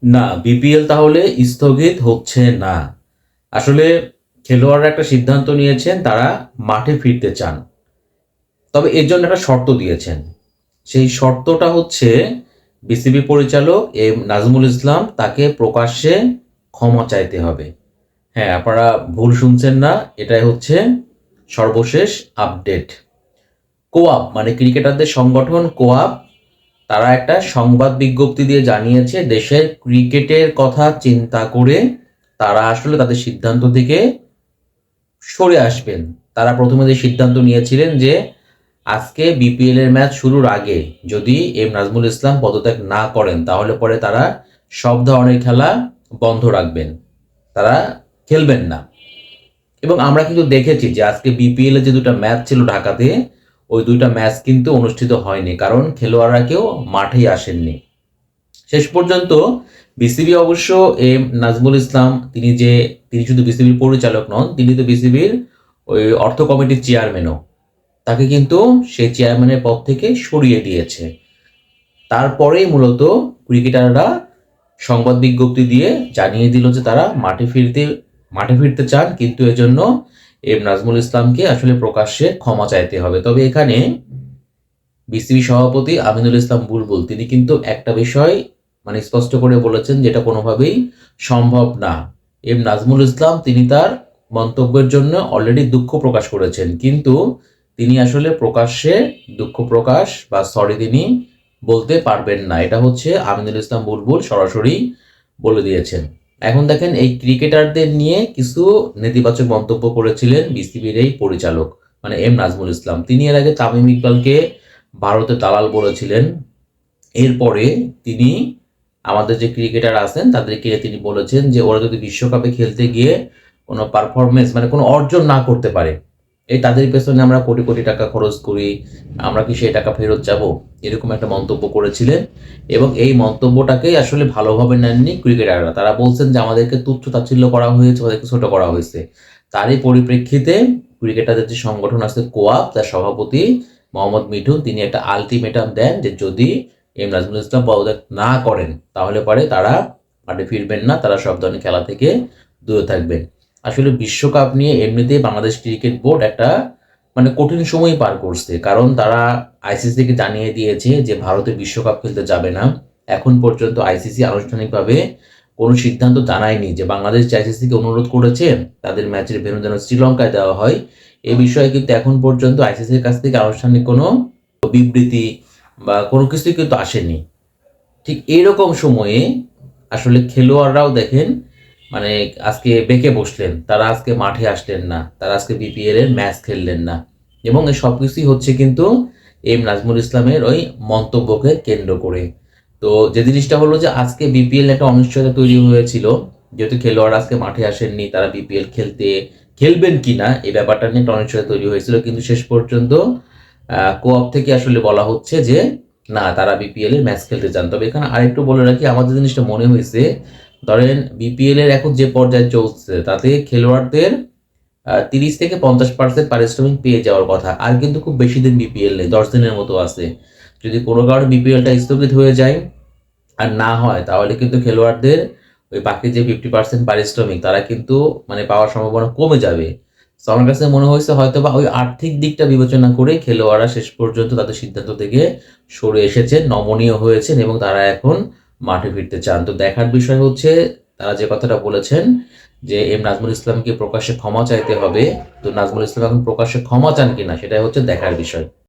না, বিপিএল তাহলে স্থগিত হচ্ছে না। আসলে খেলোয়াড়রা একটা সিদ্ধান্ত নিয়েছেন, তারা মাঠে ফিরতে চান। তবে এর জন্য একটা শর্ত দিয়েছেন। সেই শর্তটা হচ্ছে বিসিবি পরিচালক নাজমুল ইসলাম তাকে প্রকাশ্যে ক্ষমা চাইতে হবে। হ্যাঁ, আপনারা ভুল শুনছেন না, এটাই হচ্ছে সর্বশেষ আপডেট। কোয়াব মানে ক্রিকেটারদের সংগঠন কোয়াব, তারা একটা সংবাদ বিজ্ঞপ্তি দিয়ে জানিয়েছে দেশের ক্রিকেটের কথা চিন্তা করে তারা আসলে তাদের সিদ্ধান্ত থেকে সরে আসবেন। তারা প্রথমে যে সিদ্ধান্ত নিয়েছিলেন যে আজকে বিপিএল এর ম্যাচ শুরুর আগে যদি নাজমুল ইসলাম পদত্যাগ না করেন তাহলে পরে তারা সব ধরনের খেলা বন্ধ রাখবেন, তারা খেলবেন না। এবং আমরা কিন্তু দেখেছি যে আজকে বিপিএল এ যে দুটো ম্যাচ ছিল ঢাকাতে, ওই দুইটা ম্যাচ কিন্তু অনুষ্ঠিত হয়নি, কারণ খেলোয়াড়রা কেউ মাঠেই আসেননি। শেষ পর্যন্ত বিসিবি অবশ্য নাজমুল ইসলাম তিনি শুধু বিসিবির পরিচালক নন, তিনি তো বিসিবির ওই অর্থ কমিটির চেয়ারম্যানও। তাকে কিন্তু সেই চেয়ারম্যানের পদ থেকে সরিয়ে দিয়েছে। তারপরেই মূলত ক্রিকেটাররা সংবাদ বিজ্ঞপ্তি দিয়ে জানিয়ে দিল যে তারা মাঠে ফিরতে চান, কিন্তু এজন্য নাজমুল ইসলামকে আসলে প্রকাশ্যে ক্ষমা চাইতে হবে। তবে এখানে বিসিবি সভাপতি আমিনুল ইসলাম বুলবুল তিনি কিন্তু একটা বিষয় মানে স্পষ্ট করে বলেছেন, যেটা কোনোভাবেই সম্ভব না। নাজমুল ইসলাম তিনি তার মন্তব্যের জন্য অলরেডি দুঃখ প্রকাশ করেছেন, কিন্তু তিনি আসলে প্রকাশ্যে দুঃখ প্রকাশ বা সরি তিনি বলতে পারবেন না। এটা হচ্ছে আমিনুল ইসলাম বুলবুল সরাসরি বলে দিয়েছেন। এখন দেখেন, এই ক্রিকেটারদের নিয়ে কিছু নেতিবাচক মন্তব্য করেছিলেন বিসিবির এই পরিচালক মানে নাজমুল ইসলাম। তিনি এর আগে তামিম ইকবালকে ভারতের দালাল বলেছিলেন। এরপরে তিনি আমাদের যে ক্রিকেটার আছেন তাদেরকে তিনি বলেছেন যে ওরা যদি বিশ্বকাপে খেলতে গিয়ে কোনো পারফরমেন্স মানে কোনো অর্জন না করতে পারে, এই তাদের পেছনে আমরা কোটি কোটি টাকা খরচ করি, আমরা কি সেই টাকা ফেরত যাব, এরকম একটা মন্তব্য করেছিলেন। এবং এই মন্তব্যটাকেই আসলে ভালোভাবে নেননি ক্রিকেটাররা। তারা বলছেন যে আমাদেরকে তুচ্ছ তাচ্ছিল্য করা হয়েছে, আমাদেরকে ছোট করা হয়েছে। তারই পরিপ্রেক্ষিতে ক্রিকেটারদের যে সংগঠন আছে কোয়াব, তার সভাপতি মোহাম্মদ মিঠুন তিনি একটা আলটিমেটাম দেন যে যদি নাজমুল ইসলাম পদত্যাগ না করেন তাহলে পরে তারা মাঠে ফিরবেন না, তারা সব ধরনের খেলা থেকে দূরে থাকবেন। আসলে বিশ্বকাপ নিয়ে এমনিতেই বাংলাদেশ ক্রিকেট বোর্ড একটা মানে কঠিন সময় পার করছে, কারণ তারা আইসিসিকে জানিয়ে দিয়েছে যে ভারতে বিশ্বকাপ খেলতে যাবে না। এখন পর্যন্ত আইসিসি আনুষ্ঠানিকভাবে কোনো সিদ্ধান্ত জানায়নি যে বাংলাদেশ যে আইসিসিকে অনুরোধ করেছে তাদের ম্যাচের ভেন্যু যেন শ্রীলঙ্কায় দেওয়া হয়, এই বিষয়ে কিন্তু এখন পর্যন্ত আইসিসির কাছ থেকে আনুষ্ঠানিক কোনো বিবৃতি বা কোনো কিছুই কিন্তু আসেনি। ঠিক এইরকম সময়ে আসলে খেলোয়াড়রাও দেখেন মানে আজকে বেঁকে বসলেন, তারা আজকে মাঠে আসলেন না, তারা আজকে বিপিএল এর ম্যাচ খেললেন না। এবং এই সব কিছুই হচ্ছে কিন্তু নাজমুল ইসলামের ওই মন্তব্যকে কেন্দ্র করে। তো যে জিনিসটা হলো যে আজকে বিপিএল একটা অনিশ্চয়তা তৈরি হয়েছিল, যেহেতু খেলোয়াড় আজকে মাঠে আসেননি, তারা বিপিএল খেলবেন কিনা এই ব্যাপারটা নিয়ে একটা অনিশ্চয়তা তৈরি হয়েছিল, কিন্তু শেষ পর্যন্ত কোঅপ থেকে আসলে বলা হচ্ছে যে না, তারা বিপিএল এর ম্যাচ খেলতে চান। তবে এখানে আরেকটু বলে রাখি, আমার যে জিনিসটা মনে হয়েছে, ধরেন বিপিএল এর এখন যে পর্যায়ে চলছে তাতে খেলোয়াড়দের 30 থেকে 50% পারিশ্রমিক পেয়ে যাওয়ার কথা। আর কিন্তু খুব বেশি দিন বিপিএল নেই, 10 দিনের মতো আছে। যদি কোনো কারণে বিপিএলটা স্থগিত হয়ে যায় আর না হয় তাহলে কিন্তু খেলোয়াড়দের ওই বাকি যে 50% পারিশ্রমিক তারা কিন্তু মানে পাওয়ার সম্ভাবনা কমে যাবে। তো আমার কাছে মনে হয়েছে হয়তো বা ওই আর্থিক দিকটা বিবেচনা করে খেলোয়াড়রা শেষ পর্যন্ত তাদের সিদ্ধান্ত থেকে সরে এসেছেন, নমনীয় হয়েছেন এবং তারা এখন মাঠে ফিরতে চান। তো দেখার বিষয় হচ্ছে তারা যে কথাটা বলেছেন যে নাজমুল ইসলামকে প্রকাশ্যে ক্ষমা চাইতে হবে, তো নাজমুল ইসলাম এখন প্রকাশ্যে ক্ষমা চান কিনা সেটাই হচ্ছে দেখার বিষয়।